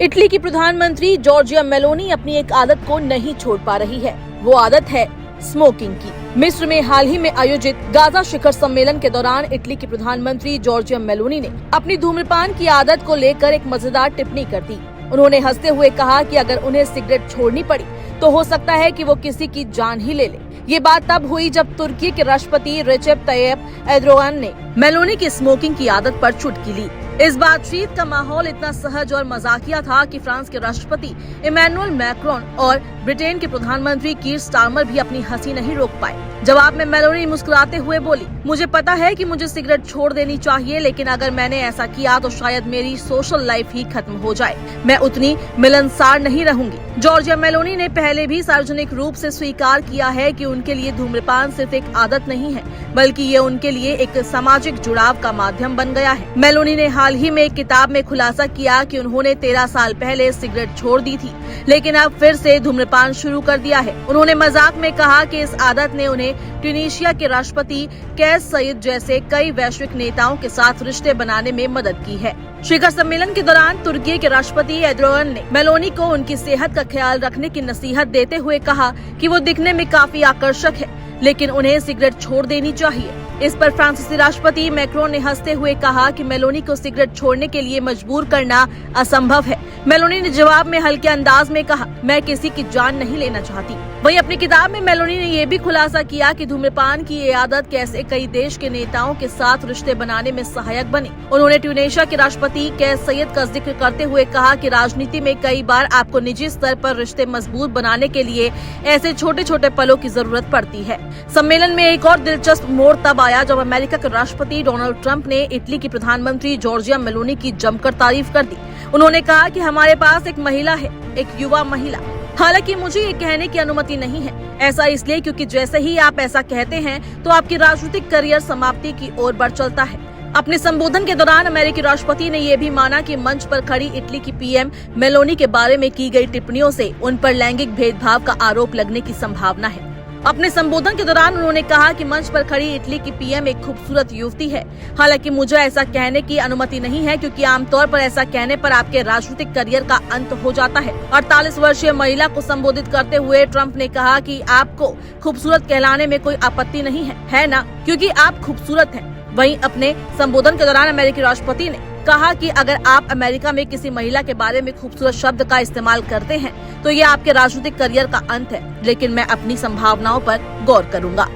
Italy की प्रधानमंत्री Giorgia Meloni अपनी एक आदत को नहीं छोड़ पा रही है। वो आदत है स्मोकिंग की। मिस्र में हाल ही में आयोजित गाजा शिखर सम्मेलन के दौरान इटली की प्रधानमंत्री जॉर्जिया मेलोनी ने अपनी धूम्रपान की आदत को लेकर एक मजेदार टिप्पणी कर दी। उन्होंने हंसते हुए कहा कि अगर उन्हें सिगरेट छोड़नी पड़ी तो हो सकता है कि वो किसी की जान ही ले ले। ये बात तब हुई जब तुर्की के राष्ट्रपति रेसेप तय्यप एर्दोगान ने मेलोनी की स्मोकिंग की आदत पर चुटकी ली। इस बातचीत का माहौल इतना सहज और मजाकिया था कि फ्रांस के राष्ट्रपति इमैनुअल मैक्रोन और ब्रिटेन के प्रधानमंत्री कीर स्टारमर भी अपनी हंसी नहीं रोक पाए। जवाब में मेलोनी मुस्कुराते हुए बोली, मुझे पता है कि मुझे सिगरेट छोड़ देनी चाहिए, लेकिन अगर मैंने ऐसा किया तो शायद मेरी सोशल लाइफ ही खत्म हो जाए। मैं उतनी मिलनसार नहीं रहूंगी। जॉर्जिया मेलोनी ने पहले भी सार्वजनिक रूप से स्वीकार किया है कि उनके लिए धूम्रपान सिर्फ एक आदत नहीं है, बल्कि ये उनके लिए एक सामाजिक जुड़ाव का माध्यम बन गया है। मेलोनी ने हाल ही में एक किताब में खुलासा किया कि उन्होंने 13 साल पहले सिगरेट छोड़ दी थी, लेकिन अब फिर से धूम्रपान शुरू कर दिया है। उन्होंने मजाक में कहा कि इस आदत ने उन्हें ट्यूनीशिया के राष्ट्रपति कैस सईद जैसे कई वैश्विक नेताओं के साथ रिश्ते बनाने में मदद की है। शिखर सम्मेलन के दौरान तुर्की के राष्ट्रपति एर्दोगान ने मेलोनी को उनकी सेहत का ख्याल रखने की नसीहत देते हुए कहा कि वो दिखने में काफी आकर्षक है, लेकिन उन्हें सिगरेट छोड़ देनी चाहिए। इस पर फ्रांसीसी राष्ट्रपति मैक्रोन ने हंसते हुए कहा कि मेलोनी को सिगरेट छोड़ने के लिए मजबूर करना असंभव है। मेलोनी ने जवाब में हल्के अंदाज में कहा, मैं किसी की जान नहीं लेना चाहती। वहीं अपनी किताब में मेलोनी ने ये भी खुलासा किया कि धूम्रपान की ये आदत कैसे कई देश के नेताओं के साथ रिश्ते बनाने में सहायक बनी। उन्होंने ट्यूनीशिया के राष्ट्रपति कैस सईद का जिक्र करते हुए कहा कि राजनीति में कई बार आपको निजी स्तर पर रिश्ते मजबूत बनाने के लिए ऐसे छोटे छोटे पलों की जरूरत पड़ती है। सम्मेलन में एक और दिलचस्प मोड़ तब आया जब अमेरिका के राष्ट्रपति डोनाल्ड ट्रंप ने इटली की प्रधानमंत्री जॉर्जिया मेलोनी की जमकर तारीफ कर दी। उन्होंने कहा कि हमारे पास एक महिला है, एक युवा महिला। हालांकि मुझे ये कहने की अनुमति नहीं है। ऐसा इसलिए क्योंकि जैसे ही आप ऐसा कहते हैं तो आपकी राजनीतिक करियर समाप्ति की ओर बढ़ चलता है। अपने संबोधन के दौरान अमेरिकी राष्ट्रपति ने यह भी माना कि मंच पर खड़ी इटली की पीएम मेलोनी के बारे में की गई टिप्पणियों से उन पर लैंगिक भेदभाव का आरोप लगने की संभावना है। अपने संबोधन के दौरान उन्होंने कहा कि मंच पर खड़ी इटली की पीएम एक खूबसूरत युवती है। हालांकि मुझे ऐसा कहने की अनुमति नहीं है, क्योंकि आमतौर पर ऐसा कहने पर आपके राजनीतिक करियर का अंत हो जाता है। 48 वर्षीय महिला को संबोधित करते हुए ट्रंप ने कहा कि आपको खूबसूरत कहलाने में कोई आपत्ति नहीं है ना, क्योंकि आप खूबसूरत हैं। वहीं अपने संबोधन के दौरान अमेरिकी राष्ट्रपति ने कहा कि अगर आप अमेरिका में किसी महिला के बारे में खूबसूरत शब्द का इस्तेमाल करते हैं तो ये आपके राजनीतिक करियर का अंत है, लेकिन मैं अपनी संभावनाओं पर गौर करूंगा।